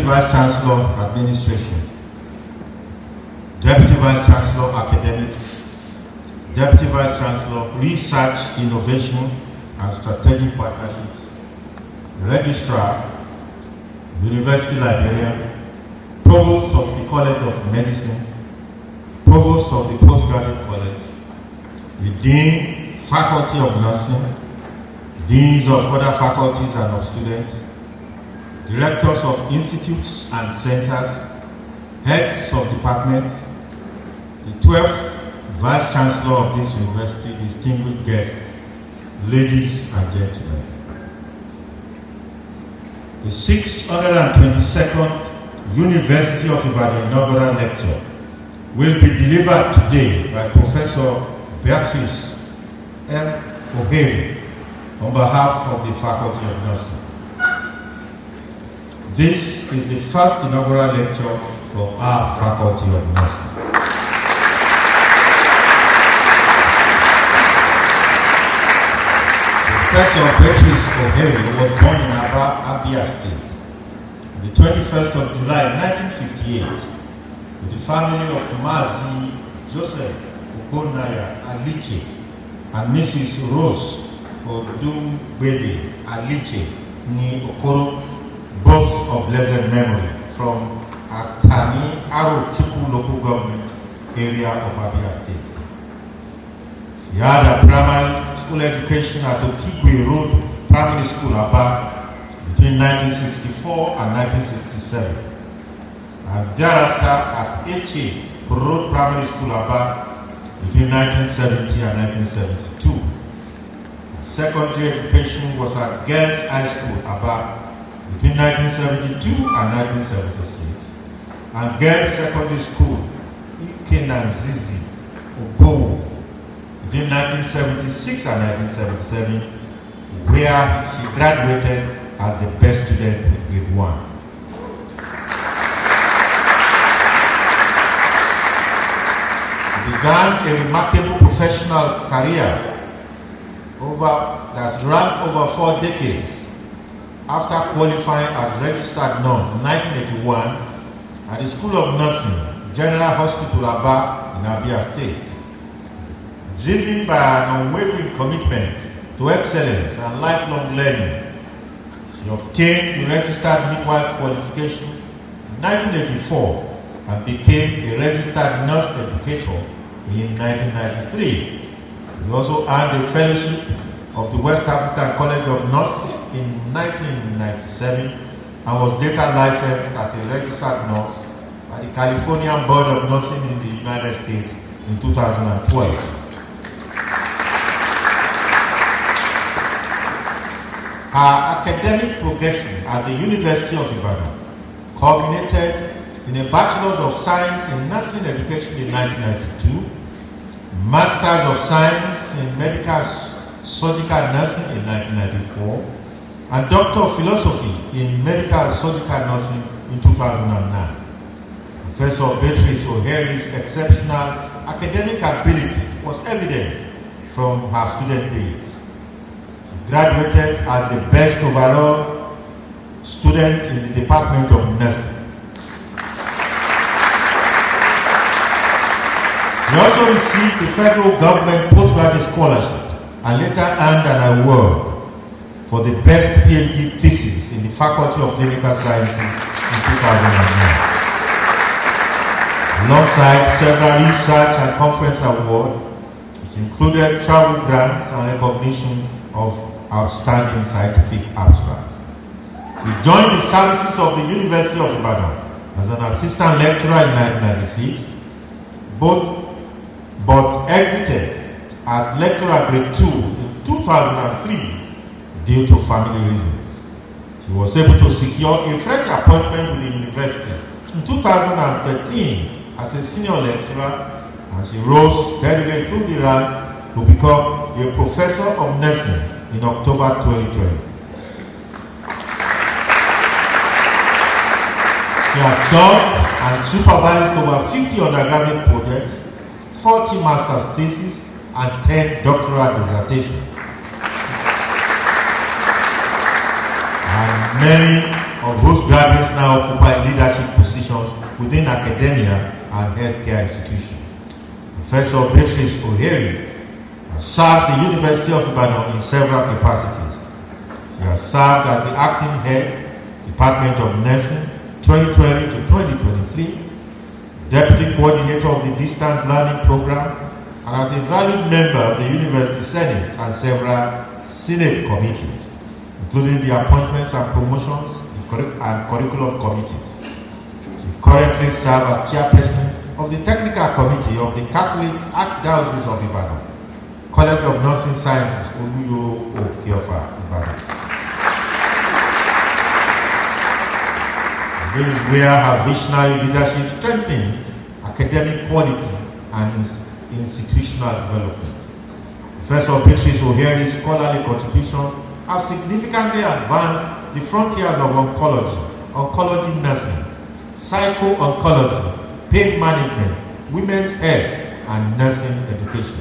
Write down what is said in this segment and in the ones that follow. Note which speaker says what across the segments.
Speaker 1: Vice Chancellor, Administration, Deputy Vice Chancellor, Academic, Deputy Vice Chancellor, Research, Innovation, and Strategic Partnerships, Registrar, University Librarian, Provost of the College of Medicine, Provost of the Postgraduate College, the Dean, Faculty of Nursing, Deans of other faculties and of students, Directors of institutes and centers, Heads of departments, the 12th Vice Chancellor of this university, distinguished guests, ladies and gentlemen. The 622nd University of Ibadan Inaugural Lecture will be delivered today by Prof.Beatrice M.Ohaeri on behalf of the Faculty of Nursing. This is the first inaugural lecture from our Faculty of Nursing. Professor Beatrice was born in Abia State on the 21st of July 1958 to the family of Mazi Joseph Okonaya Aliche and Mrs. Rose Odungbede Aliche Ni Okoro, both of blessed memory, from Atani Aro Chuku local government area of Abia State. He had a primary school education at Okigwe Road Primary School, Aba, between 1964 and 1967, and thereafter at Eche Road Primary School, Aba, between 1970 and 1972. Secondary education was at Girls High School, Aba, between 1972 and 1976, and Girls Secondary School, Ikenanzizi, Obowo, between 1976 and 1977, where she graduated as the best student with grade 1. She began a remarkable professional career that's run over 4 decades after qualifying as registered nurse in 1981 at the School of Nursing, General Hospital Aba in Abia State. Driven by an unwavering commitment to excellence and lifelong learning, she obtained the registered midwife qualification in 1984 and became a registered nurse educator in 1993. She also earned a fellowship of the West African College of Nursing in 1997 and was later licensed as a registered nurse by the California Board of Nursing in the United States in 2012. Her academic progression at the University of Ibadan culminated in a Bachelor of Science in Nursing Education in 1992, Masters of Science in Medical Surgical Nursing in 1994, and Doctor of Philosophy in Medical Surgical Nursing in 2009. Professor Beatrice O'Haeri's exceptional academic ability was evident from her student days. She graduated as the best overall student in the Department of Nursing. She also received the federal government postgraduate scholarship and later earned an award for the best PhD thesis in the Faculty of Clinical Sciences in 2009. Alongside several research and conference awards, which included travel grants and recognition of outstanding scientific abstracts. She joined the services of the University of Ibadan as an assistant lecturer in 1996, but exited as lecturer grade 2 in 2003 due to family reasons. She was able to secure a fresh appointment with the university in 2013 as a senior lecturer, and she rose steadily through the ranks to become a professor of nursing in October 2020. She has taught and supervised over 50 undergraduate projects, 40 master's theses, and 10 doctoral dissertations. And many of whose graduates now occupy leadership positions within academia and healthcare institutions. Professor Beatrice Ohaeri has served the University of Ibadan in several capacities. She has served as the acting head, Department of Nursing, 2020 to 2023, Deputy Coordinator of the Distance Learning Program, and as a valued member of the University Senate and several Senate committees, including the Appointments and Promotions and Curriculum Committees. She currently serves as Chairperson of the Technical Committee of the Catholic Archdiocese of Ibadan, College of Nursing Sciences, Oluyo-Okiofa, Ibadan. This is where her visionary leadership strengthened academic quality and institutional development. Professor Beatrice Ohaeri's scholarly contributions have significantly advanced the frontiers of oncology nursing, psycho-oncology, pain management, women's health, and nursing education.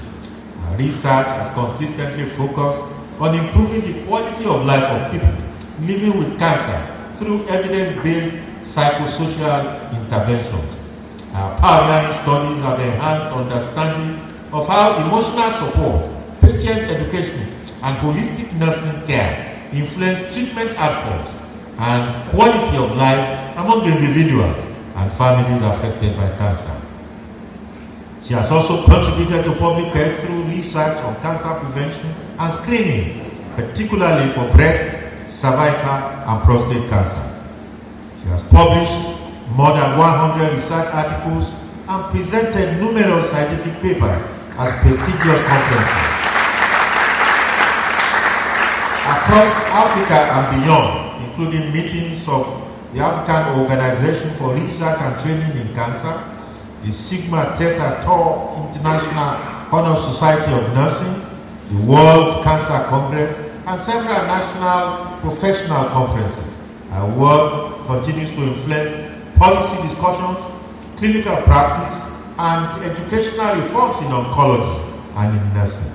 Speaker 1: Her research has consistently focused on improving the quality of life of people living with cancer through evidence-based psychosocial interventions. Our pioneering studies have enhanced understanding of how emotional support, patient education, and holistic nursing care influence treatment outcomes and quality of life among individuals and families affected by cancer. She has also contributed to public health through research on cancer prevention and screening, particularly for breast, cervical, and prostate cancers. She has published more than 100 research articles and presented numerous scientific papers at prestigious conferences across Africa and beyond, including meetings of the African Organization for Research and Training in Cancer, the Sigma Theta Tau International Honor Society of Nursing, the World Cancer Congress, and several national professional conferences. Her work continues to influence policy discussions, clinical practice, and educational reforms in oncology and in nursing.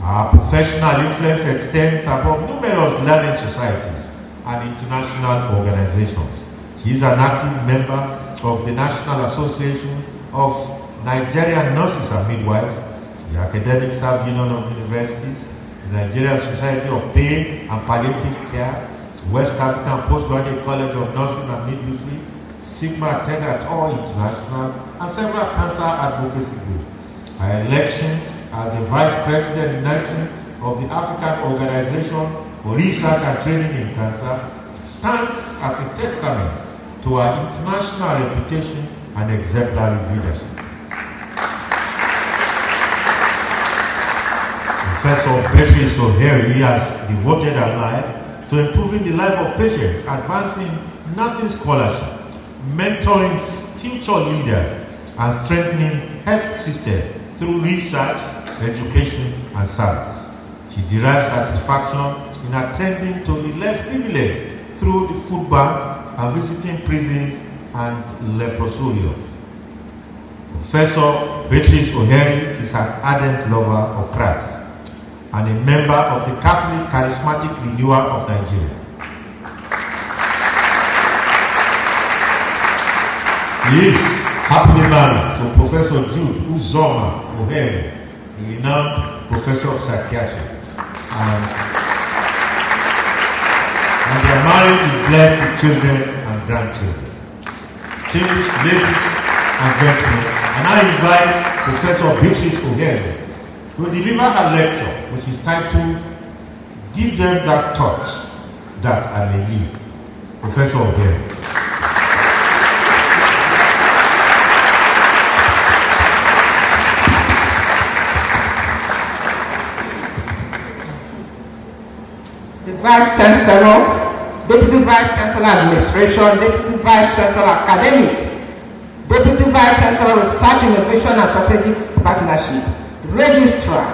Speaker 1: Our professional influence extends above numerous learning societies and international organizations. She is an active member of the National Association of Nigerian Nurses and Midwives, the Academic Staff Union of Universities, the Nigerian Society of Pain and Palliative Care, West African Postgraduate College of Nursing and Midwifery, Sigma Theta Tau International, and several cancer advocacy groups. Her election as the Vice President in Nursing of the African Organization for Research and Training in Cancer stands as a testament to her international reputation and exemplary leadership. Professor Beatrice Ohaeri has devoted her life to improving the life of patients, advancing nursing scholarship, mentoring future leaders, and strengthening health system through research, education, and service. She derives satisfaction in attending to the less privileged through the food bank and visiting prisons and leprosarium. Professor Beatrice Ohaeri is an ardent lover of Christ and a member of the Catholic Charismatic Renewal of Nigeria. He is happily married to Professor Jude Uzoma Ohaeri, a renowned professor of psychiatry. And their marriage is blessed with children and grandchildren. Distinguished ladies and gentlemen, and I invite Professor Beatrice Ohaeri to deliver her lecture, which is titled, "Give Them That Touch That I May Live." Professor Ohaeri.
Speaker 2: The Vice Chancellor, Deputy Vice Chancellor Administration, Deputy Vice Chancellor Academic, Deputy Vice Chancellor Research, Innovation and Strategic Partnership, Registrar,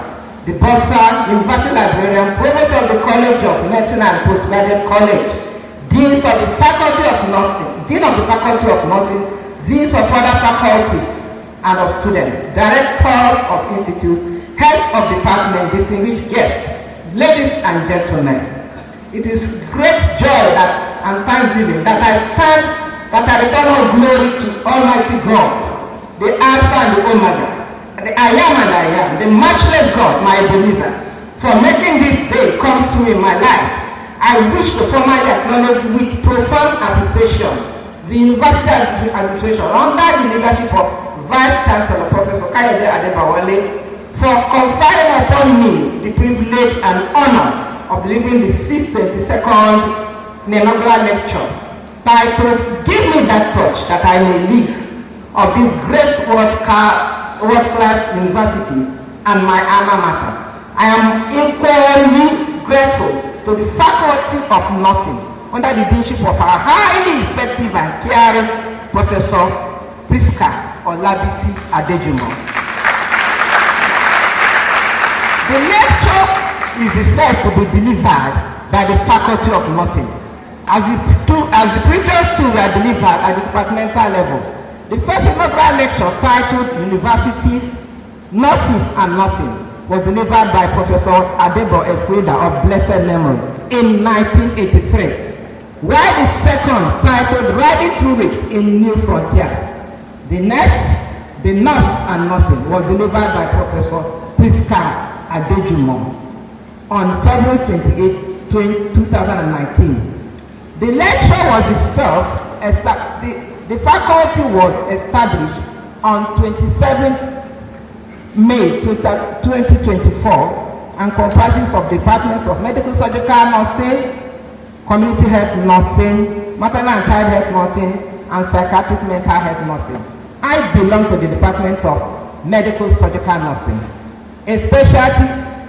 Speaker 2: the Bursar, University Librarian, Provost of the College of Medicine and Postgraduate College, Deans of the Faculty of Nursing, Dean of the Faculty of Nursing, Deans of other faculties and of students, Directors of institutes, Heads of Department, distinguished guests, ladies and gentlemen. It is great joy that and thanksgiving that I stand, that I return all glory to Almighty God, the Alpha and the Omega, the I am and I am, the matchless God, my Ebenezer, for making this day come through in my life. I wish to formally acknowledge with profound appreciation the University Administration under the leadership of Vice Chancellor Professor Kayode Adebawale for conferring upon me the privilege and honor of delivering the 622nd Inaugural lecture titled "Give Me That Touch That I May Live" of this great world-class university and my alma mater. I am equally grateful to the Faculty of Nursing under the leadership of our highly effective and caring Professor Priska Olabisi Adejumo. The lecture is the first to be delivered by the Faculty of Nursing, as the previous two were delivered at the departmental level. The first inaugural lecture, titled Universities, Nurses and Nursing, was delivered by Professor M.Ohaeri of blessed memory in 1983, while the second, titled Riding Through It in New Frontiers, the Nurse and Nursing, was delivered by Professor Priska Adejumo on February 28, 2019. The lecture was itself, the faculty was established on 27th May 2024 and comprises of departments of medical surgical nursing, community health nursing, maternal and child health nursing, and psychiatric mental health nursing. I belong to the department of medical surgical nursing, a specialty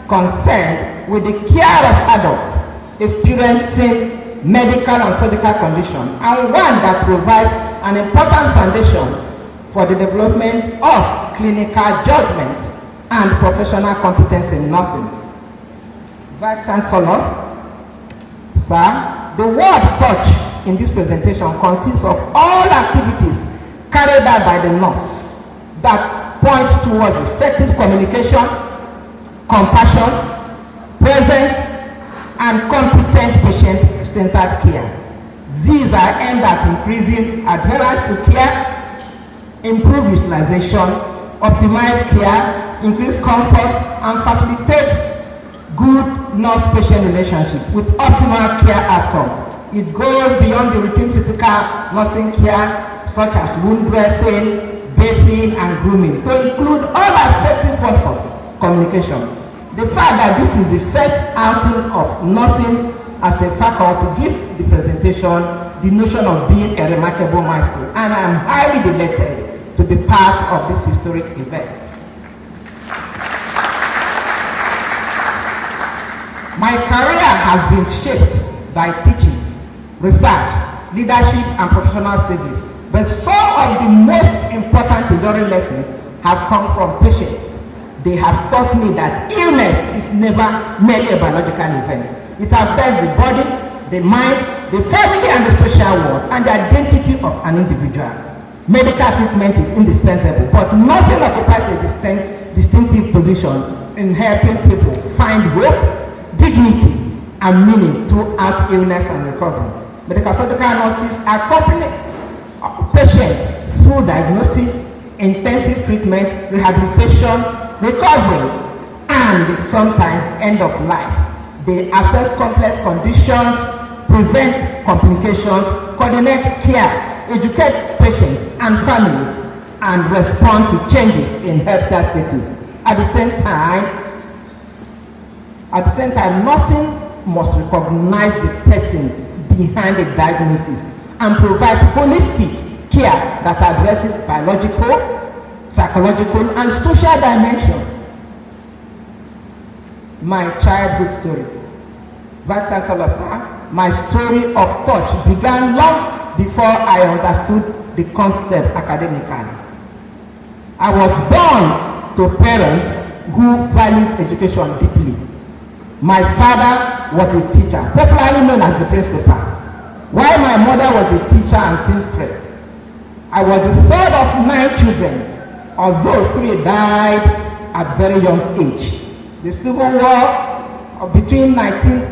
Speaker 2: concerned with the care of adults experiencing medical and surgical condition, and one that provides an important foundation for the development of clinical judgment and professional competence in nursing. Vice Chancellor, sir, the word touch in this presentation consists of all activities carried out by the nurse that point towards effective communication, compassion, presence, and competent patient-centered care. These are aimed at increasing adherence to care, improve utilization, optimize care, increase comfort, and facilitate good nurse-patient relationship with optimal care outcomes. It goes beyond the routine physical nursing care, such as wound dressing, bathing, and grooming, to include all effective forms of communication. The fact that this is the first outing of nursing as a faculty gives the presentation the notion of being a remarkable milestone, and I am highly delighted to be part of this historic event. My career has been shaped by teaching, research, leadership, and professional service, but some of the most important enduring lessons have come from patients. They have taught me that illness is never merely a biological event. It affects the body, the mind, the family, and the social world, and the identity of an individual. Medical treatment is indispensable, but nursing occupies a distinctive position in helping people find hope, dignity, and meaning throughout illness and recovery. Medical surgical nurses accompany patients through diagnosis, intensive treatment, rehabilitation, recovery, and sometimes end of life. They assess complex conditions, prevent complications, coordinate care, educate patients and families, and respond to changes in healthcare status. At the same time, nursing must recognize the person behind the diagnosis and provide holistic care that addresses biological, psychological, and social dimensions. My childhood story. Vice Chancellor, sir, my story of touch began long before I understood the concept academically. I was born to parents who valued education deeply. My father was a teacher, popularly known as the principal, while my mother was a teacher and seamstress. I was the third of 9 children, although 3 died at very young age. The Civil War between 19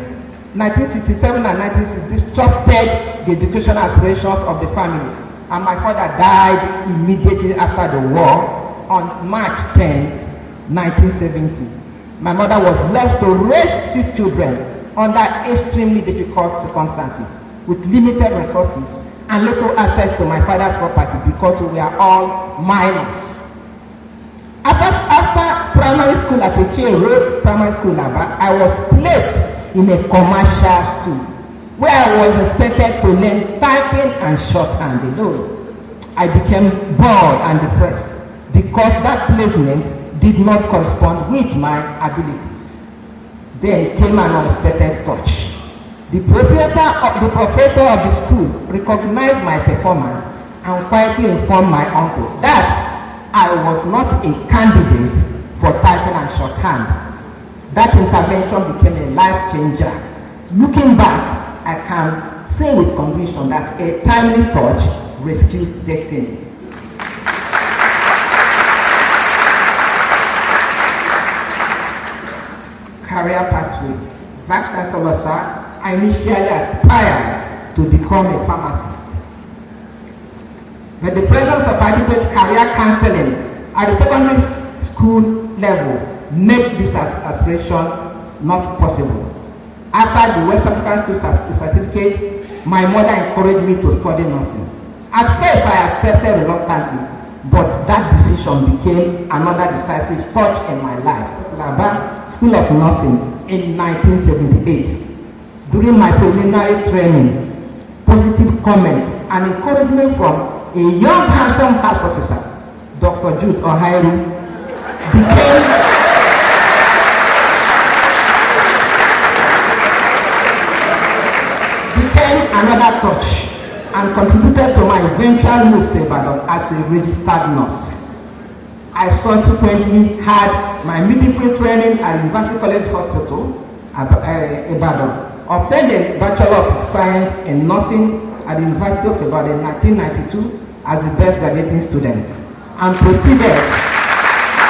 Speaker 2: 1967 and 1960 disrupted the educational aspirations of the family, and my father died immediately after the war on March 10th, 1970. My mother was left to raise 6 children under extremely difficult circumstances with limited resources and little access to my father's property because we were all minors. After primary school at Echie Road Primary School, Aba, I was placed in a commercial school where I was expected to learn typing and shorthand alone. I became bored and depressed because that placement did not correspond with my abilities. Then came an unexpected touch. The proprietor of the school recognized my performance and quietly informed my uncle that I was not a candidate for typing and shorthand. That intervention became a life changer. Looking back, I can say with conviction that a timely touch rescues destiny. Career pathway. Vice Chancellor, sir, I initially aspired to become a pharmacist. But the presence of adequate career counseling at the secondary school level made this aspiration not possible. After the West African State certificate, my mother encouraged me to study nursing. At first, I accepted reluctantly, but that decision became another decisive touch in my life. At School of Nursing in 1978. During my preliminary training, positive comments and encouragement from a young handsome house officer, Dr. M.Ohaeri, became another touch and contributed to my eventual move to Ibadan as a registered nurse. I subsequently had my midwifery training at University College Hospital, Ibadan, obtained a Bachelor of Science in Nursing at the University of Ibadan in 1992 as the best graduating student, and proceeded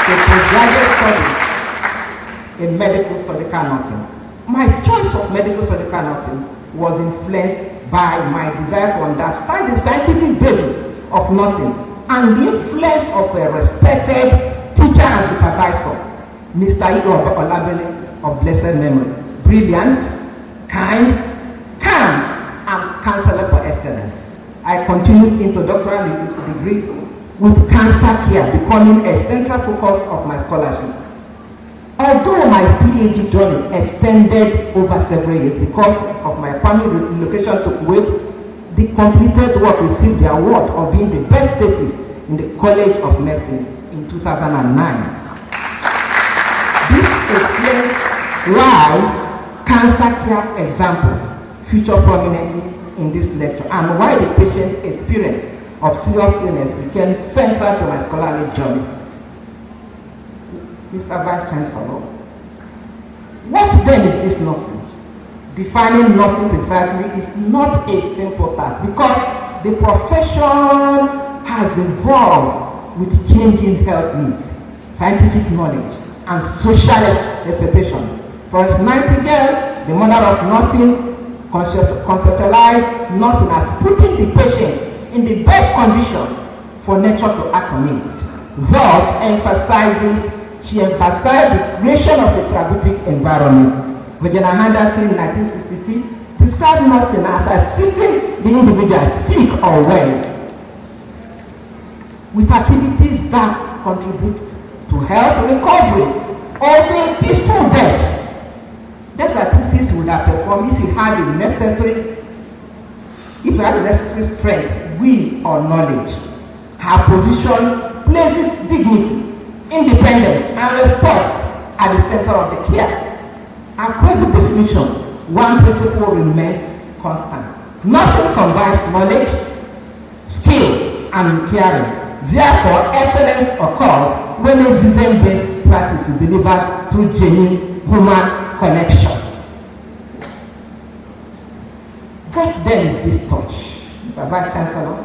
Speaker 2: to postgraduate study in medical surgical nursing. My choice of medical surgical nursing was influenced by my desire to understand the scientific basis of nursing and the influence of a respected teacher and supervisor, Mr. Inaugural of blessed memory. Brilliant, kind, calm, and counselor for excellence. I continued into doctoral degree with cancer care becoming a central focus of my scholarship. Although my PhD journey extended over several years because of my family relocation to Kuwait, the completed work received the award of being the best thesis in the College of Medicine in 2009. This explains why cancer care examples feature prominently in this lecture and why the patient experience of serious illness became central to my scholarly journey. Mr. Vice Chancellor, what then is this nursing? Defining nursing precisely is not a simple task because the profession has evolved with changing health needs, scientific knowledge, and social expectation. For instance, Nightingale, the mother of nursing, conceptualized nursing as putting the patient in the best condition for nature to act on it. Thus, she emphasized the creation of a therapeutic environment. Virginia Henderson in 1966 described nursing as assisting the individual sick or well with activities that contribute to health recovery or to a peaceful death. Those activities you would have performed if you had the necessary strength, will, or knowledge. Her position places dignity, independence, and respect at the center of the care. Across the definitions, one principle remains constant. Nursing combines knowledge, skill, and caring. Therefore, excellence occurs when evidence-based practice is delivered through genuine human connection. What then is this touch, Mr. Vice Chancellor?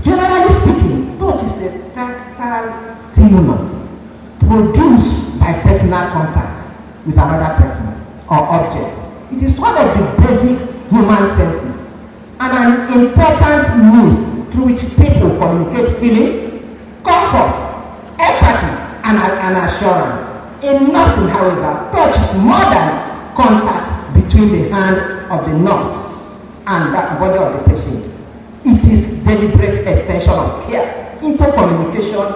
Speaker 2: Generally speaking, touch is a tactile stimulus produced by personal contact with another person or object It is one of the basic human senses and an important means through which people communicate feelings, comfort, empathy, and assurance. In nursing, however, touch is more than contact between the hand of the nurse and the body of the patient. It is deliberate extension of care into communication,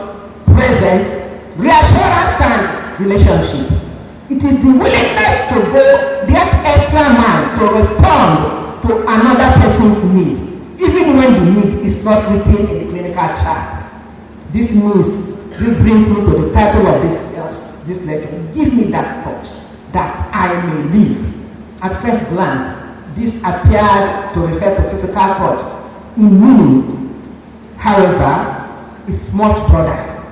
Speaker 2: presence, reassurance, and relationship. It is the willingness to go that extra mile to respond to another person's need, even when the need is not written in the clinical chart. This brings me to the title of this lecture. Give me that touch, that I may live. At first glance, this appears to refer to physical touch. In meaning, however, it's much broader.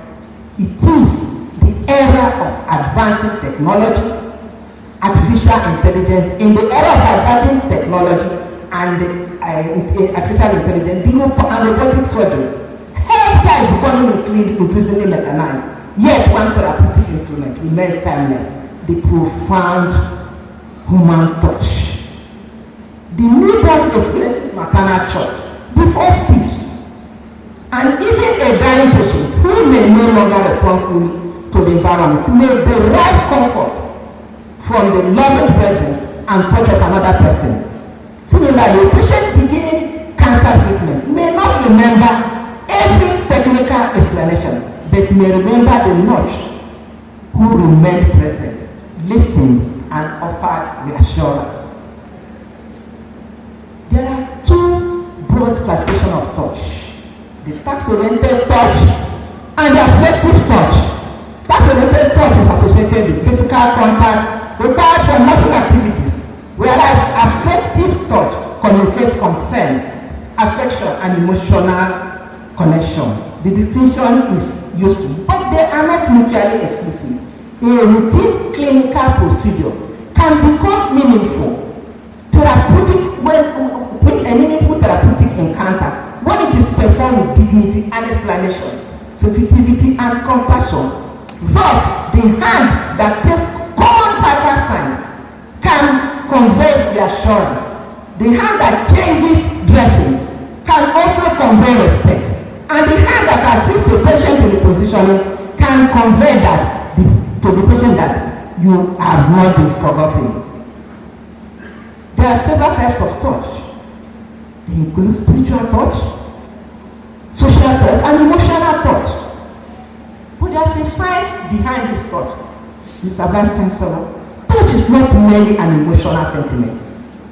Speaker 2: It is the era of advancing technology, artificial intelligence. In the era of advancing technology and artificial intelligence, and robotic surgery, healthcare is becoming increasingly mechanized. Yet one therapeutic instrument remains timeless: the profound human touch. The newborn experiences maternal joy before speech, and even a dying patient who may no longer respond fully to the environment may derive comfort from the loving presence and touch of another person. Similarly, a patient beginning cancer treatment may not remember every technical explanation, but may remember the nurse who remained present, listened, and offered reassurance. There are two broad classification of touch: the task-oriented touch and the affective touch. Task-oriented touch is associated with physical contact required for muscle activities, whereas affective touch communicates concern, affection, and emotional connection. The distinction is useful, but they are not mutually exclusive. A routine clinical procedure can become meaningful when a meaningful therapeutic encounter when it is performed with dignity and explanation, sensitivity and compassion. Thus, the hand that takes common vital signs can convey reassurance. The hand that changes dressing can also convey respect. And the hand that assists the patient in the positioning can convey that to the patient that you have not been forgotten. There are several types of touch. They include spiritual touch, social touch, and emotional touch. But there's a science behind this touch. Mr. Bernstein, touch is not merely an emotional sentiment.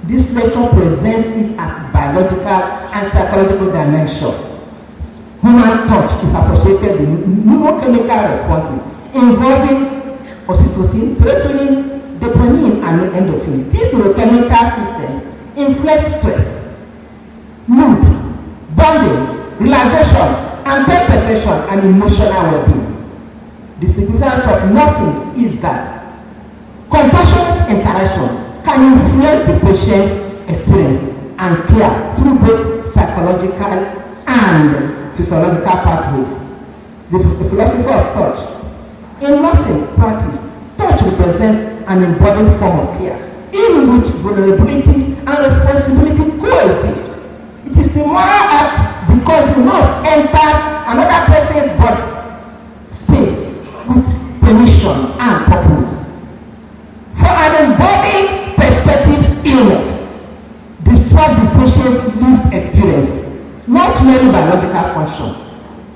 Speaker 2: This lecture presents it as biological and psychological dimension. Human touch is associated with neurochemical responses involving oxytocin, serotonin, dopamine, and endorphin. These neurochemical systems influence stress, mood, bonding, relaxation, and brain perception and emotional well-being. The significance of nursing is that compassionate interaction can influence the patient's experience and care through both psychological and physiological pathways. The philosophy of touch. In nursing practice, touch represents an embodied form of care in which vulnerability and responsibility coexist. It is the moral act because the nurse enters another person's body space with permission and purpose. For an embodied perspective illness, describe the patient's lived experience, not merely biological function.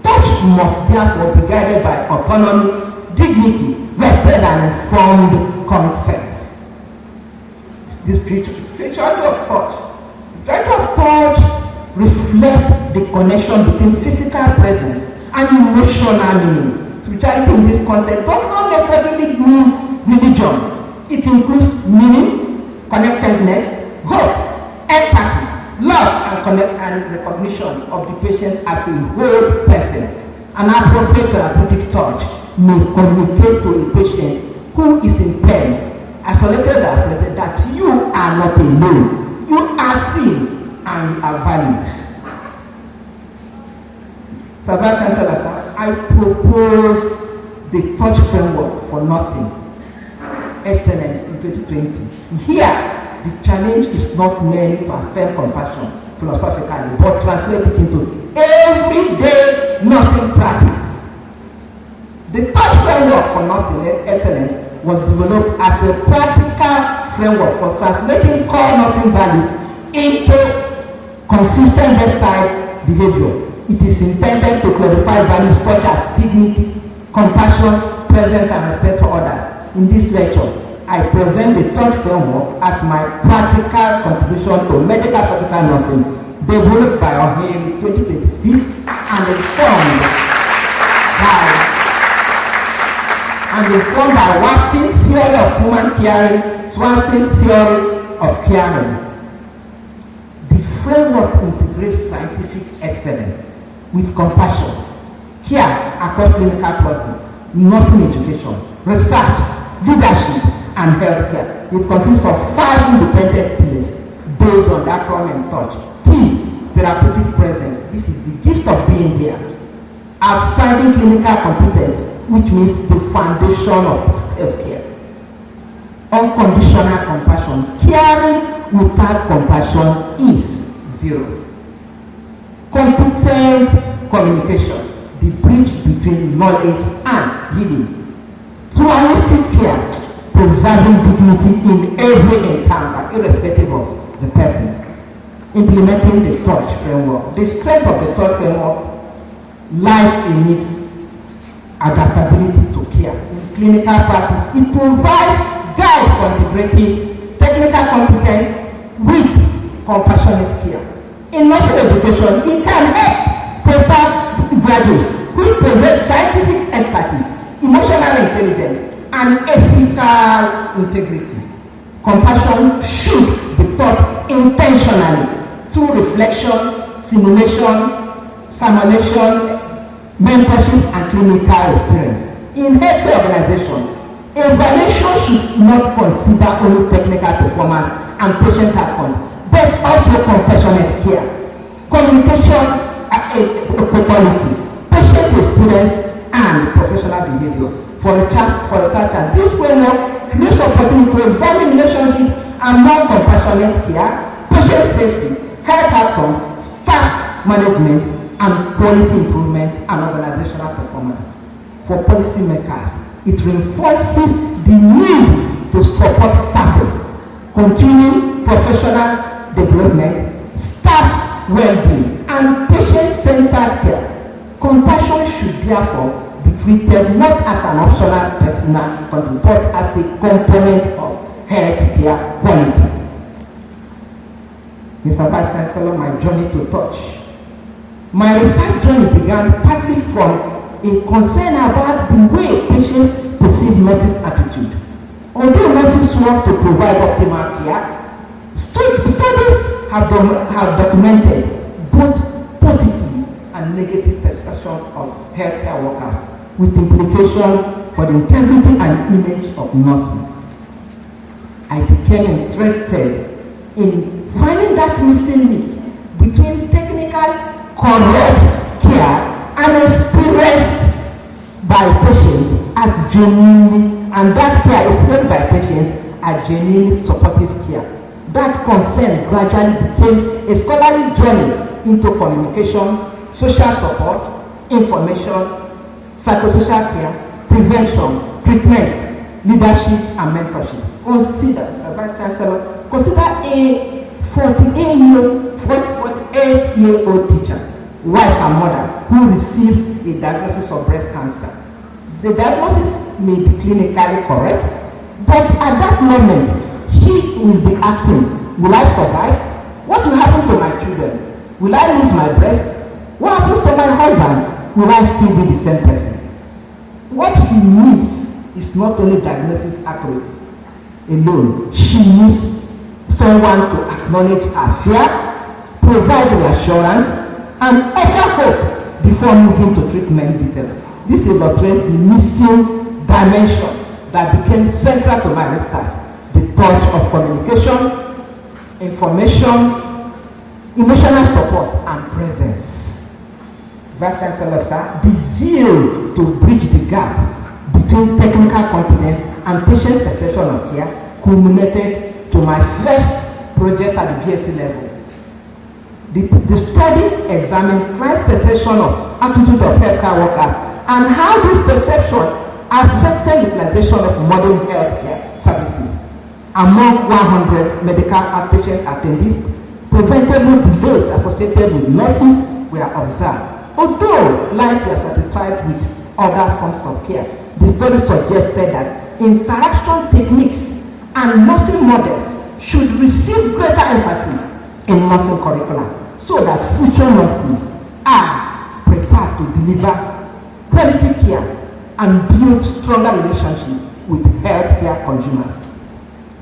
Speaker 2: Touch must therefore be guided by autonomy, dignity, respect, and informed consent. The spirituality of touch. The spirituality of touch reflects the connection between physical presence and emotional meaning. Spirituality in this context does not necessarily mean religion. It includes meaning, connectedness, hope, empathy, love, and recognition of the patient as a whole person. An appropriate therapeutic touch may communicate to a patient who is in pain, isolated and afflicted, that you are not alone. You are seen and you are valued. I propose the touch framework for nursing excellence in 2020. Here, the challenge is not merely to affirm compassion philosophically, but translate it into everyday nursing practice. The third framework for nursing excellence was developed as a practical framework for translating core nursing values into consistent bedside behavior. It is intended to clarify values such as dignity, compassion, presence, and respect for others. In this lecture, I present the third framework as my practical contribution to medical surgical nursing, developed by M.Ohaeri in 2026 and informed by Watson theory of human caring, Swanson theory of caring. The framework integrates scientific excellence with compassion, care across clinical process, nursing education, research, leadership, and healthcare. It consists of 5 independent pillars based on the acronym TOUCH. T, therapeutic presence. This is the gift of being there. Outstanding clinical competence, which means the foundation of self-care. Unconditional compassion. Caring without compassion is 0. Competent communication, the bridge between knowledge and healing. Pluralistic care, preserving dignity in every encounter, irrespective of the person. Implementing the TOUCH framework. The strength of the TOUCH framework lies in its adaptability to care. In clinical practice, it provides guides for integrating technical competence with compassionate care. In nursing education, it can help prepare graduates who possess scientific expertise, emotional intelligence, and ethical integrity. Compassion should be taught intentionally through reflection, simulation, mentorship, and clinical experience. In healthcare organization, evaluation should not consider only technical performance and patient outcomes, but also compassionate care, communication equality, patient experience, and professional behavior. For researchers, this framework creates opportunity to examine relationship among compassionate care, patient safety, health outcomes, staff management, and quality improvement and organizational performance. For policymakers, it reinforces the need to support staffing, continuing professional development, staff well-being, and patient-centered care. Compassion should therefore be treated not as an optional personal contribution, but as a component of healthcare quality. Mr. Vice Chancellor, my journey to TOUCH. My research journey began partly from a concern about the way patients perceive nurses' attitude. Although nurses work to provide optimal care, studies have documented both positive and negative perception of healthcare workers, with implication for the integrity and image of nursing. I became interested in finding that missing link between technical correct care and experienced by patients as genuinely, and that care experienced by patients as genuinely supportive care. That concern gradually became a scholarly journey into communication, social support, information, psychosocial care, prevention, treatment, leadership, and mentorship. Consider, Vice Chancellor, consider a 48-year-old teacher, wife and mother, who received a diagnosis of breast cancer. The diagnosis may be clinically correct, but at that moment, she will be asking, will I survive? What will happen to my children? Will I lose my breast? What happens to my husband? Will I still be the same person? What she needs is not only diagnosis accurate alone. She needs someone to acknowledge her fear, provide reassurance, and offer hope before moving to treatment details. This illustrates the missing dimension that became central to my research: the touch of communication, information, emotional support, and presence. Vice Chancellor, sir, the zeal to bridge the gap between technical competence and patient perception of care culminated to to my first project at the BSc level. The study examined client's perception of attitude of healthcare workers and how this perception affected utilization of modern healthcare services. Among 100 medical outpatient attendees, preventable delays associated with nurses were observed. Although lives were satisfied with other forms of care, the study suggested that interaction techniques and nursing models should receive greater emphasis in nursing curricula so that future nurses are prepared to deliver quality care and build stronger relationships with healthcare consumers.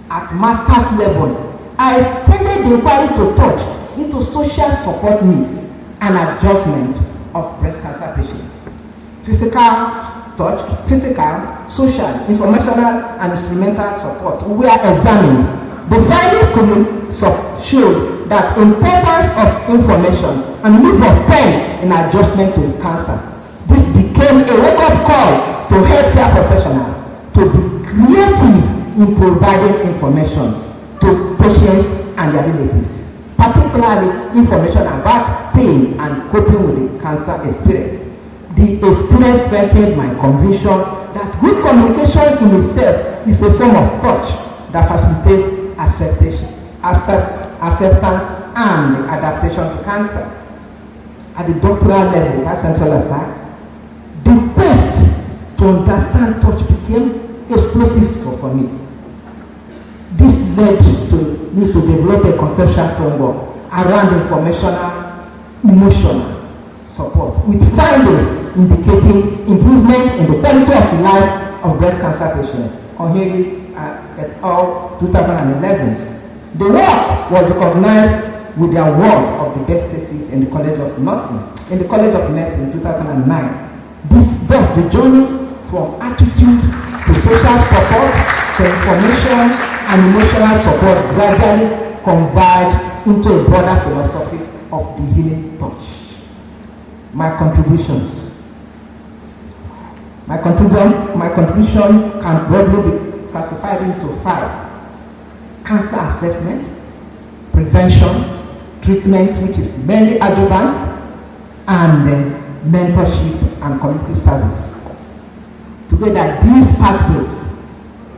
Speaker 2: At master's level, I extended the inquiry to touch into social support needs and adjustment of breast cancer patients. Physical, social, informational, and instrumental support were examined. The findings showed that importance of information and use of pain in adjustment to cancer. This became a wake-up call to healthcare professionals to be creative in providing information to patients and their relatives, particularly information about pain and coping with the cancer experience. The experience strengthened my conviction that good communication in itself is a form of touch that facilitates acceptance and adaptation to cancer. At the doctoral level, at Central Aside, the quest to understand touch became explosive for me. This led to me to develop a conceptual framework around informational, emotional support, with findings indicating improvement in the quality of life of breast cancer patients. M.Ohaeri et al. 2011. The work was recognized with the award of the best thesis in the College of Nursing, in 2009. Thus the journey from attitude to social support to information and emotional support gradually converged into a broader philosophy of the healing touch. My contribution can broadly be classified into 5. Cancer assessment, prevention, treatment, which is mainly adjuvant, and mentorship and community service. Together, these pathways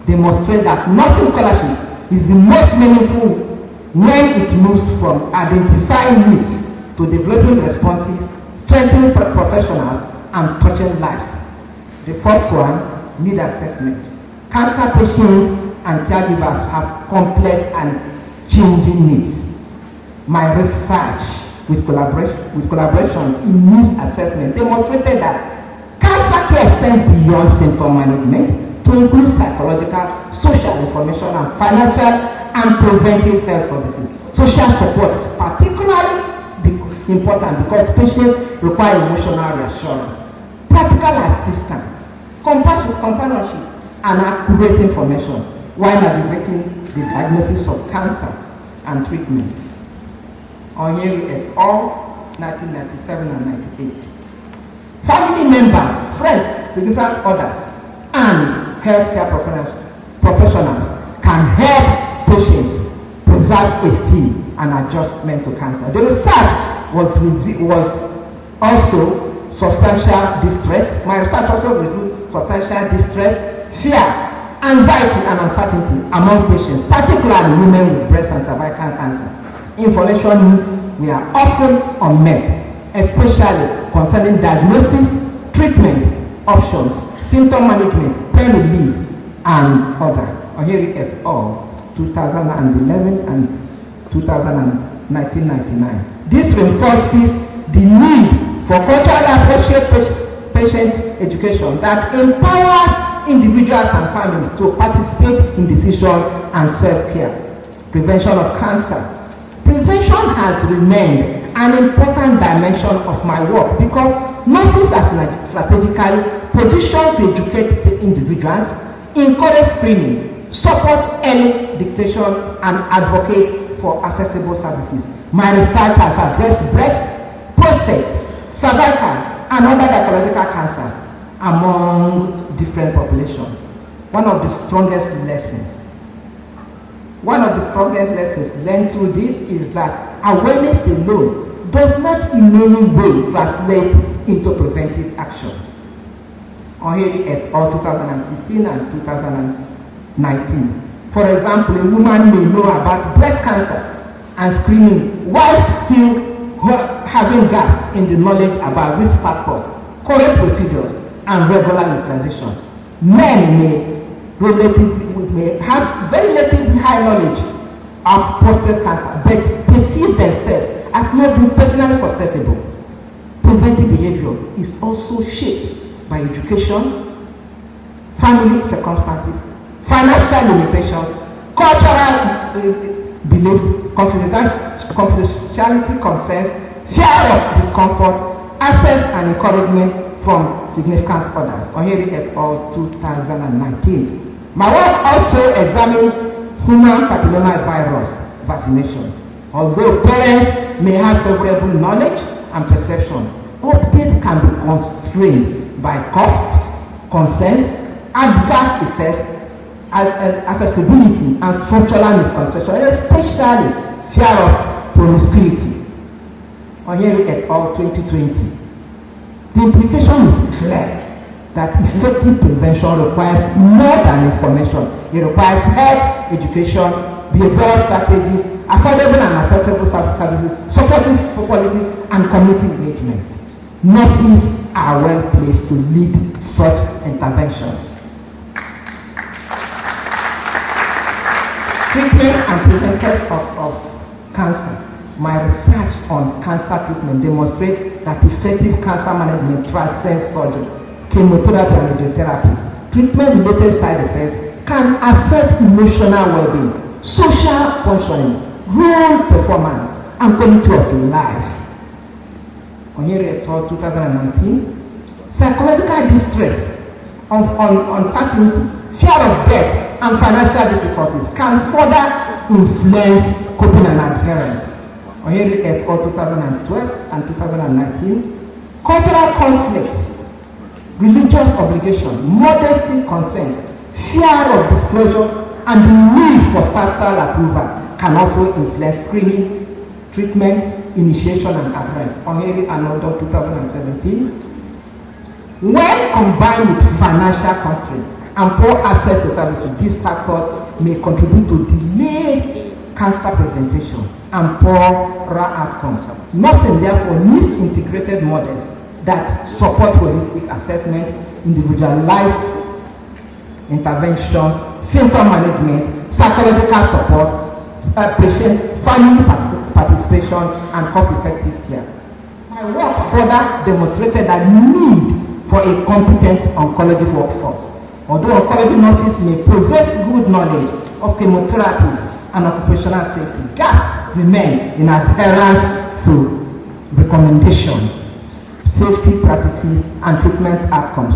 Speaker 2: demonstrate that nursing scholarship is the most meaningful when it moves from identifying needs to developing responses, strengthening professionals, and touching lives. The first one, need assessment. Cancer patients and caregivers have complex and changing needs. My research with collaborations in needs assessment demonstrated that cancer care extends beyond symptom management to include psychological, social information, and financial and preventive health services. Social support is particularly important because patients require emotional reassurance, practical assistance, companionship, and accurate information while navigating the diagnosis of cancer and treatments. M.Ohaeri et al. 1997 and 98. Family members, friends, significant others, and healthcare professionals can help patients preserve esteem and adjustment to cancer. The research was also substantial distress. My research also revealed substantial distress, fear, anxiety, and uncertainty among patients, particularly women with breast and cervical cancer. Information needs were often unmet, especially concerning diagnosis, treatment options, symptom management, pain relief, and other. M.Ohaeri et al. 2011 and 1999. This reinforces the need for culturally appropriate patient education that empowers individuals and families to participate in decision and self-care. Prevention of cancer. Prevention has remained an important dimension of my work because nurses are strategically positioned to educate individuals, encourage screening, support early detection, and advocate for accessible services. My research has addressed breast, prostate, cervical, and other gynecological cancers among different populations. One of the strongest lessons One of the strongest lessons learned through this is that awareness alone does not in any way translate into preventive action. M.Ohaeri et al. 2016 and 2019. For example, a woman may know about breast cancer and screening while still having gaps in the knowledge about risk factors, correct procedures, and regular utilization. Men may have very relatively high knowledge of prostate cancer, but perceive themselves as not being personally susceptible. Preventive behavior is also shaped by education, family circumstances, financial limitations, cultural beliefs, confidentiality concerns, fear of discomfort, access and encouragement from significant others. M.Ohaeri et al. 2019. My work also examined human papillomavirus vaccination. Although parents may have favorable knowledge and perception, update can be constrained by cost, concerns, adverse effects, accessibility, and structural misconception, especially fear of promiscuity. M.Ohaeri et al. 2020. The implication is clear that effective prevention requires more than information. It requires health, education, behavioral strategies, affordable and accessible services, supportive policies, and community engagement. Nurses are well placed to lead such interventions. Treatment and prevention of cancer. My research on cancer treatment demonstrates that effective cancer management transcends surgery, chemotherapy, and radiotherapy. Treatment-related side effects can affect emotional well-being, social functioning, role performance, and quality of life. M.Ohaeri et al. 2019. Psychological distress, uncertainty, fear of death, and financial difficulties can further influence coping and adherence. M.Ohaeri et al. 2012 and 2019. Cultural conflicts, religious obligation, modesty concerns, fear of disclosure, and the need for special approval can also influence screening, treatment, initiation, and adherence. M.Ohaeri and al. 2017. When combined with financial constraints and poor access to services, these factors may contribute to delayed cancer presentation and poorer outcomes. Nursing therefore needs integrated models that support holistic assessment, individualized interventions, symptom management, psychological support, patient, family participation, and cost-effective care. My work further demonstrated the need for a competent oncology workforce. Although oncology nurses may possess good knowledge of chemotherapy and occupational safety, gaps remain in adherence to recommendations, safety practices, and treatment outcomes.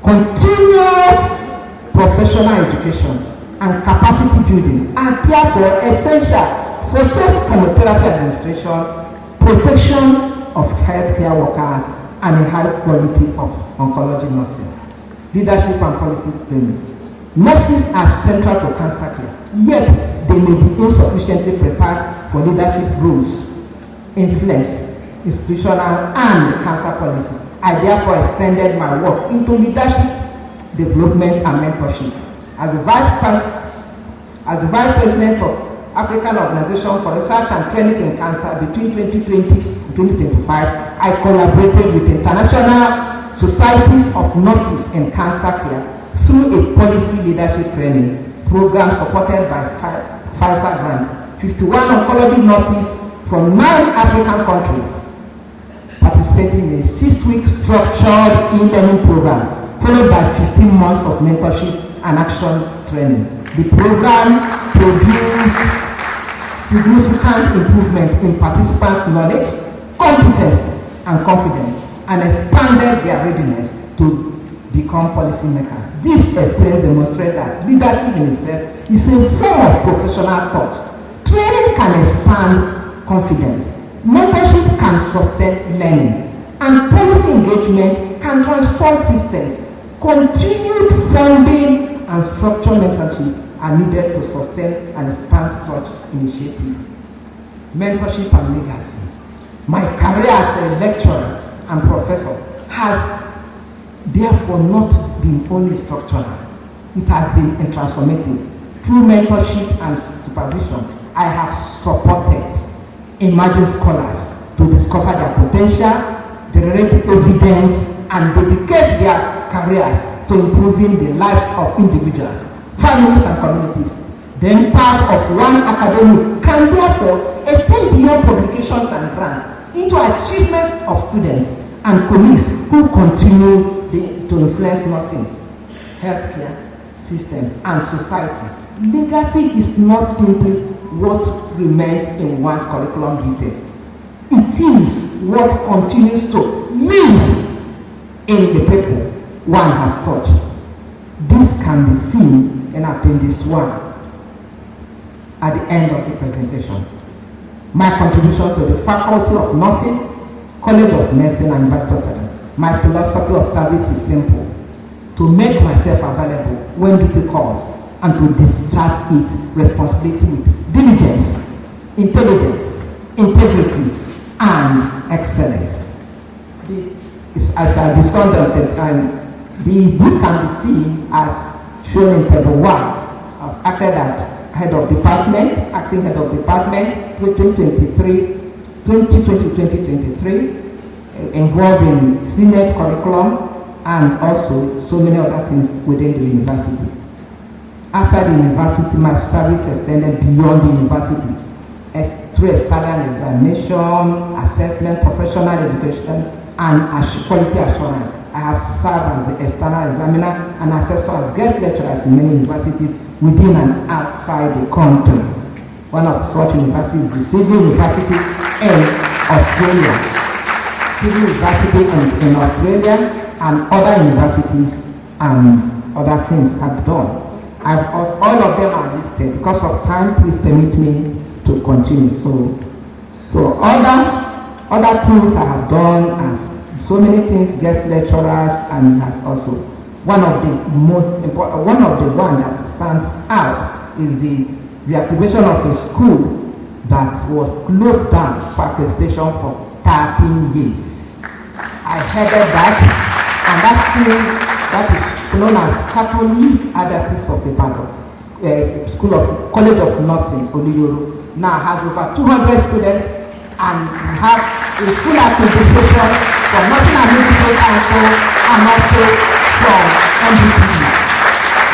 Speaker 2: Continuous professional education and capacity building are therefore essential for safe chemotherapy administration, protection of healthcare workers, and a high quality of oncology nursing. Leadership and policy training. Nurses are central to cancer care, yet they may be insufficiently prepared for leadership roles, influence, institutional, and cancer policy. I therefore extended my work into leadership, development, and mentorship. As the Vice President of African Organization for Research and Training in Cancer between 2020 and 2025, I collaborated with the International Society of Nurses in Cancer Care through a policy leadership training program supported by Pfizer grant. 51 oncology nurses from 9 African countries participating in a 6-week structured e-learning program, followed by 15 months of mentorship and action training. The program produced significant improvement in participants' knowledge, competence, and confidence, and expanded their readiness to become policymakers. This experience demonstrates that leadership in itself is a form of professional thought. Training can expand confidence, mentorship can sustain learning, and policy engagement can transform systems. Continued funding and and structured mentorship are needed to sustain and expand such initiative. Mentorship and legacy. My career as a lecturer and professor has therefore not been only structural. It has been transformative. Through mentorship and supervision, I have supported emerging scholars to discover their potential, generate evidence, and dedicate their careers to improving the lives of individuals, families, and communities. The impact of one academic can therefore extend beyond publications and grants into achievements of students and colleagues who continue to influence nursing, healthcare systems, and society. Legacy is not simply what remains in one's curriculum vitae. It is what continues to live in the people one has touched. This can be seen in Appendix 1 at the end of the presentation. My contribution to the Faculty of Nursing, College of Medicine, and University of Ibadan. My philosophy of service is simple: to make myself available when duty calls and to discharge its responsibility with diligence, intelligence, integrity, and excellence. As I discovered, this can be seen as shown in Table 1. I was acting head of department, 2020-2023, involved in Senate curriculum, and also so many other things within the university. After the university, my service extended beyond the university through external examination, assessment, professional education, and quality assurance. I have served as the external examiner and assessor as guest lecturers in many universities within and outside the country. One of such universities is the Civil University in Australia. Civil University in Australia and other universities and other things have done. All of them are listed. Because of time, please permit me to continue. So other things I have done as so many things, guest lecturers, and as also one of the most important, one that stands out is the reactivation of a school that was closed down for accreditation for 13 years. I headed that, and that school that is known as Catholic Diocese of Ibadan, School of College of Nursing, Oluyoro, now has over 200 students, and we have a full accreditation from Nursing and Medical Council and also from NBPE.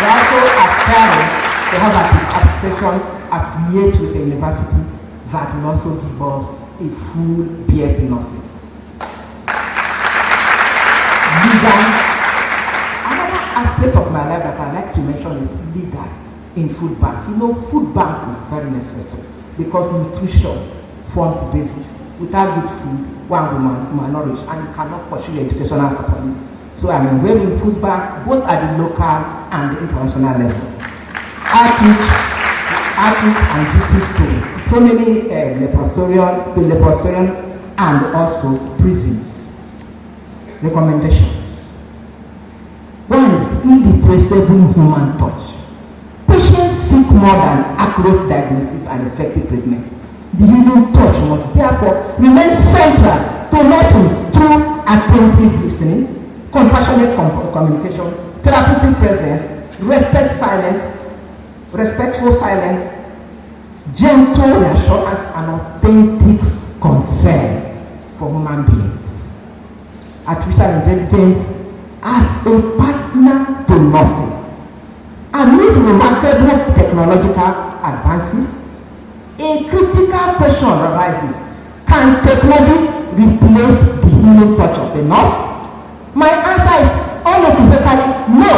Speaker 2: We also aspire to have an accreditation affiliate with the university that will also give us a full BSc Nursing. Another aspect of my life that I like to mention is leader in food bank. You know, food bank is very necessary because nutrition forms the basis. Without good food, one will malnourished and you cannot pursue your educational capacity. So I'm involved in food bank both at the local and the international level. Outreach and visit to so many leprosarian and also prisons. Recommendations. One is irreplaceable human touch. Patients seek more than accurate diagnosis and effective treatment. The human touch must therefore remain central to nursing through attentive listening, compassionate communication, therapeutic presence, respectful silence, gentle reassurance, and authentic concern for human beings. Artificial intelligence as a partner to nursing. Amid remarkable technological advances, a critical question arises: can technology replace the healing touch of the nurse? My answer is unequivocally no.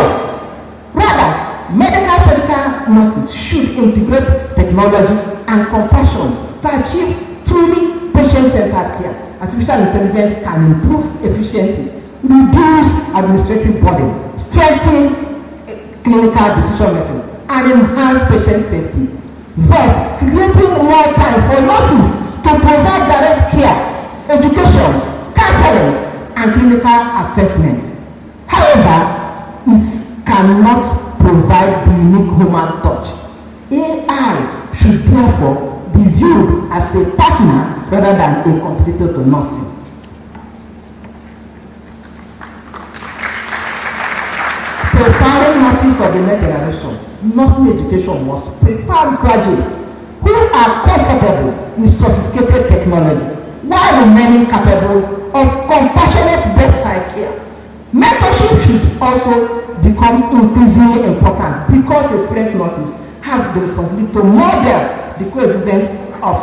Speaker 2: Rather, medical surgical nurses should integrate technology and compassion to achieve truly patient-centered care. Artificial intelligence can improve efficiency, reduce administrative burden, strengthen clinical decision making, and enhance patient safety, thus creating more time for nurses to provide direct care, education, counseling, and clinical assessment. However, it cannot provide the unique human touch. AI should therefore be viewed as a partner rather than a competitor to nursing. Preparing nurses of the next generation, nursing education must prepare graduates who are comfortable with sophisticated technology while remaining capable of compassionate bedside care. Mentorship should also become increasingly important because experienced nurses have the responsibility to model the coexistence of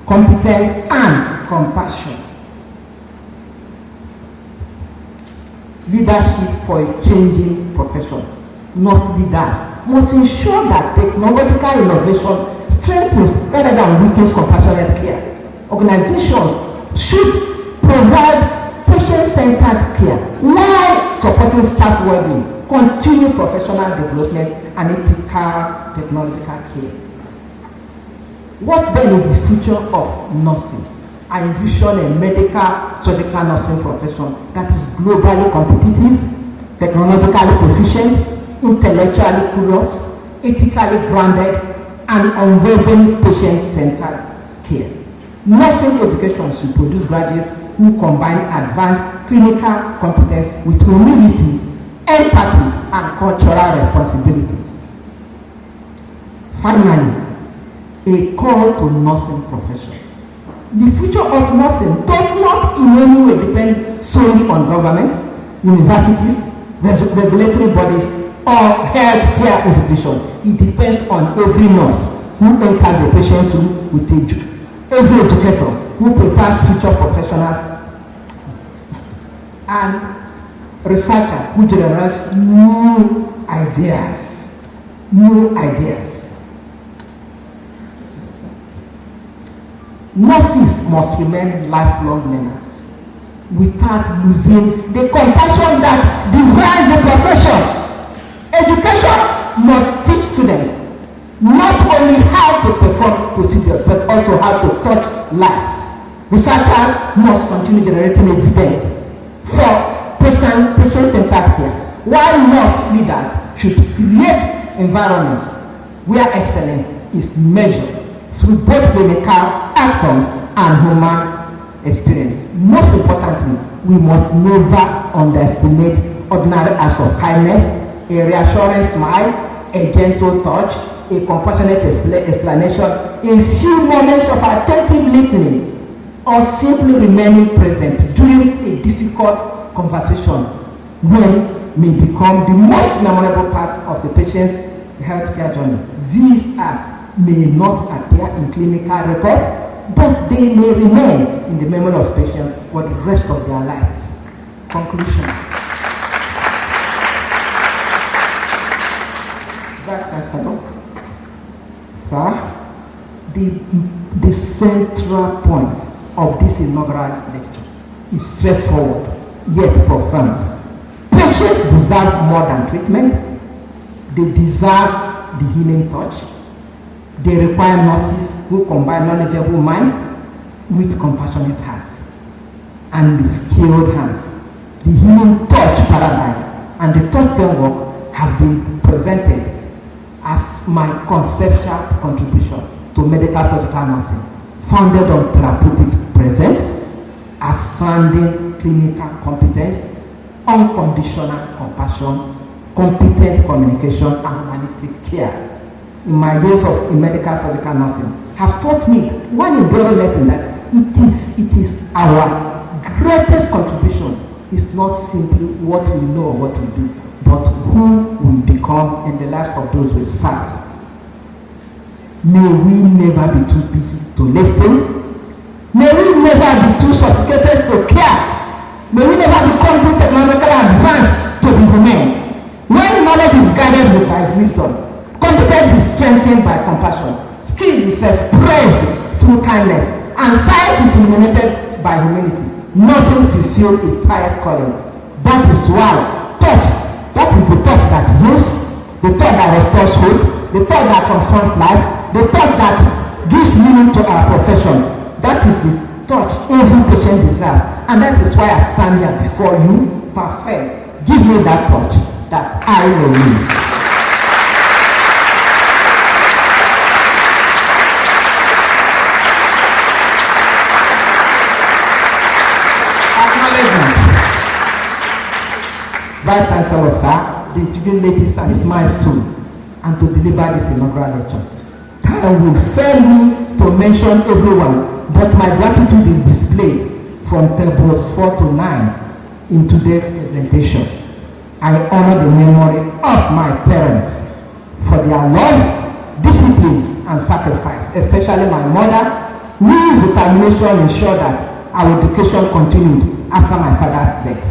Speaker 2: competence and compassion. Leadership for a changing profession. Nurse leaders must ensure that technological innovation strengthens rather than weakens compassionate care. Organizations should provide patient-centered care while supporting staff well-being, continued professional development, and ethical technological care. What then is the future of nursing? I envision a medical surgical nursing profession that is globally competitive, technologically proficient, intellectually curious, ethically grounded, and unwavering patient-centered care. Nursing education should produce graduates who combine advanced clinical competence with humility, empathy, and cultural responsibilities. Finally, a call to nursing profession. The future of nursing does not in any way depend solely on governments, universities, regulatory bodies, or healthcare institutions. It depends on every nurse who enters a patient's room with every educator who prepares future professionals and researcher who generates new ideas. Nurses must remain lifelong learners without losing the compassion that defines the profession. Education must teach students not only how to perform procedures but also how to touch lives. Researchers must continue generating evidence for patient-centered care, while nurse leaders should create environments where excellence is measured through both clinical outcomes and human experience. Most importantly, we must never underestimate ordinary acts of kindness, a reassuring smile, a gentle touch, a compassionate explanation, a few moments of attentive listening, or simply remaining present during a difficult conversation when may become the most memorable part of a patient's healthcare journey. These acts may not appear in clinical records, but they may remain in the memory of patients for the rest of their lives. Conclusion. Vice Chancellor, sir, the central point of this inaugural lecture is straightforward yet profound. Patients deserve more than treatment. They deserve the healing touch. They require nurses who combine knowledgeable minds with compassionate hearts and the skilled hands. The healing touch paradigm and the touch framework have been presented as my conceptual contribution to medical surgical nursing, founded on therapeutic presence, outstanding clinical competence, unconditional compassion, competent communication, and humanistic care. In my years in medical surgical nursing have taught me one enduring lesson that it is our greatest contribution is not simply what we know or what we do, but who we become in the lives of those we serve. May we never be too busy to listen. May we never be too sophisticated to care. May we never become too technologically advanced to be humane. When knowledge is guided by wisdom, competence is strengthened by compassion, skill is expressed through kindness, and science is illuminated by humility. Nursing fulfills its highest calling. That is why touch, that is the touch that heals, the touch that restores hope, the touch that transforms life, the touch that gives meaning to our profession. That is the touch every patient deserves, and that is why I stand here before you, perfect. Give me that touch that I will need. Vice Chancellor, sir, the institution latest at this milestone, and to deliver this inaugural lecture. Time will fail me to mention everyone, but my gratitude is displayed from tables 4 to 9 in today's presentation. I honor the memory of my parents for their love, discipline, and sacrifice, especially my mother, whose determination ensured that our education continued after my father's death.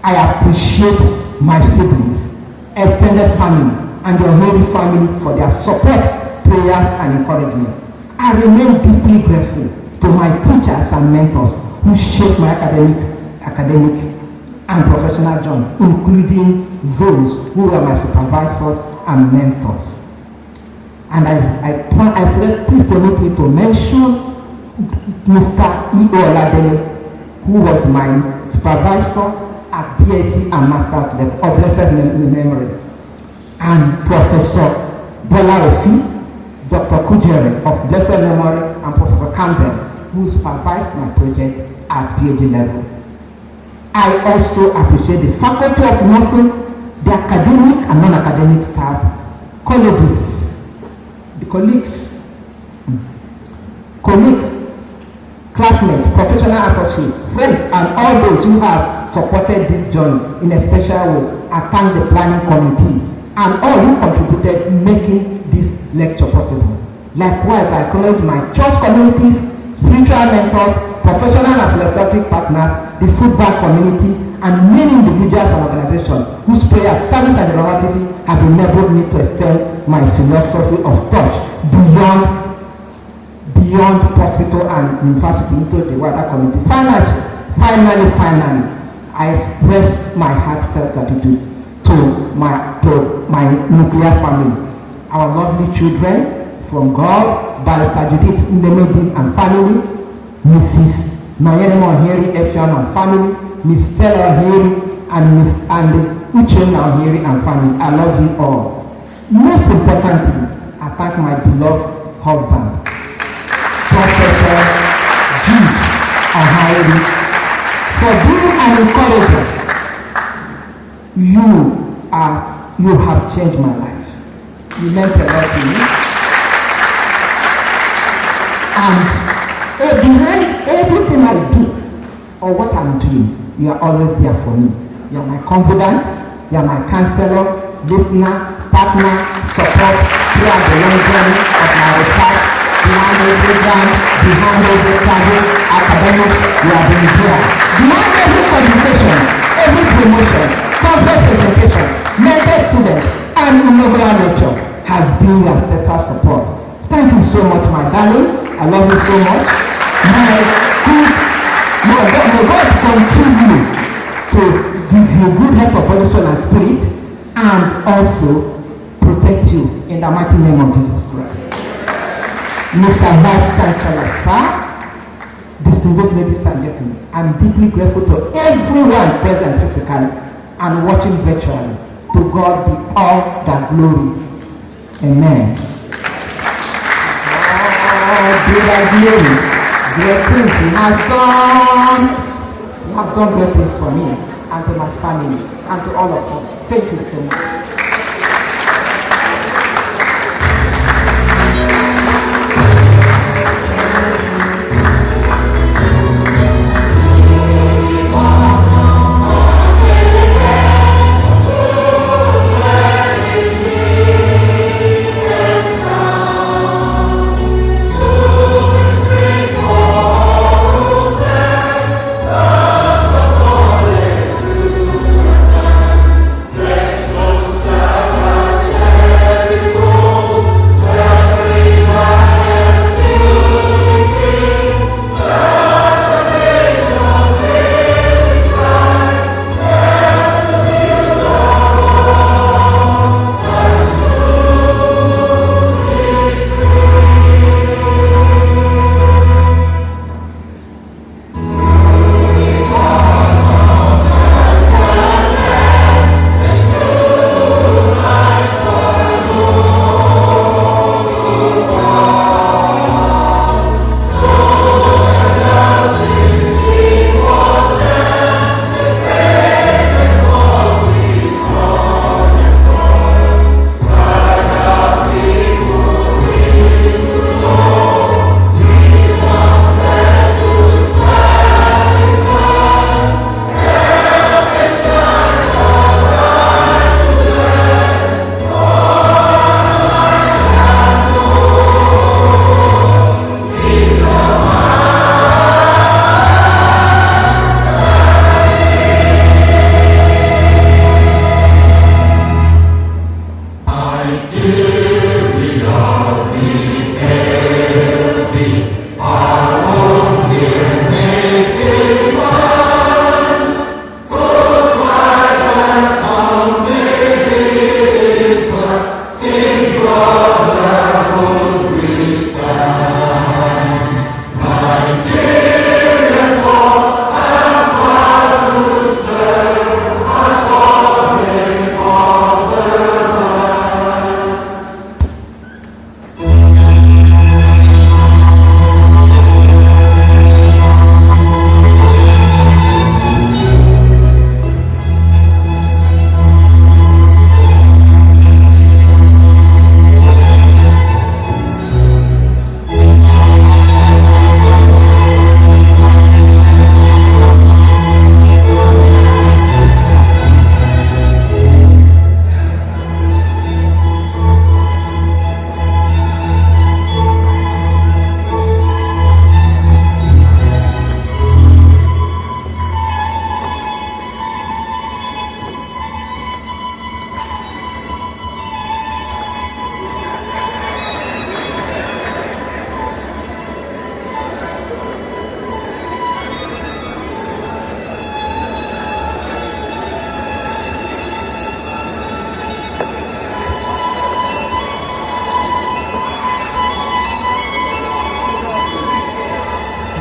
Speaker 2: I appreciate my siblings, extended family, and the Ohaeri family for their support, prayers, and encouragement. I remain deeply grateful to my teachers and mentors who shaped my academic and professional journey, including those who were my supervisors and mentors. And I feel pleased to mention Mr. M.Ohaeri, who was my supervisor at BSc and Master's level of blessed memory, and Professor Bola Ofi, Dr. Kujere of blessed memory, and Professor Campbell, who supervised my project at PhD level. I also appreciate the Faculty of Nursing, the academic and non-academic staff, colleagues, classmates, professional associates, friends, and all those who have supported this journey in a special way. I thank the planning committee and all who contributed in making this lecture possible. Likewise, I acknowledge my church communities, spiritual mentors, professional and philanthropic partners, the food bank community, and many individuals and organizations whose prayers, service, and romanticism have enabled me to extend my philosophy of touch beyond hospital and university into the wider community. Finally, I express my heartfelt gratitude to my nuclear family, our lovely children from God, Barrister Judith Ndemedi and family, Mrs. M.Ohaeri and family, Miss Stella Ohaeri and Miss Uchenna Ohaeri and family. I love you all. Most importantly, I thank my beloved husband, Professor M.Ohaeri, for being an encourager. You have changed my life. You meant a lot to me. And behind everything I do or what I'm doing, you are always there for me. You are my confidant, you are my counselor, listener, partner, support throughout the long journey of my research, behind every grant, behind every travel, academics, you have been here. Behind every consultation, every promotion, conference presentation, mentor student, and inaugural lecture has been your steadfast support. Thank you so much, my darling. I love you so much. May God continue to give you good health of body, soul, and spirit, and also protect you in the mighty name of Jesus Christ. Mr. Vice Chancellor, sir, distinguished ladies and gentlemen, I'm deeply grateful to everyone present physically and watching virtually. To God be all the glory. Amen. Dear things he has done. You have done great things for me and to my family and to all of us. Thank you so much.
Speaker 3: So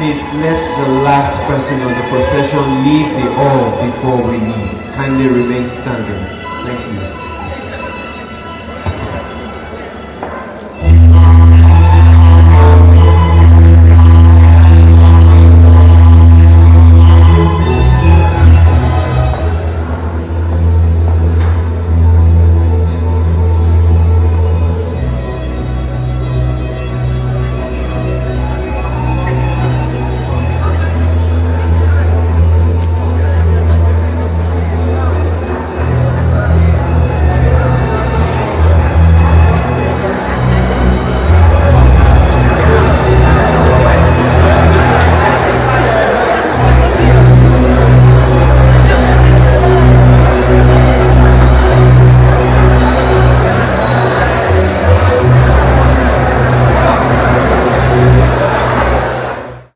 Speaker 3: Please let the last person on the procession leave the hall before we leave. Kindly remain standing.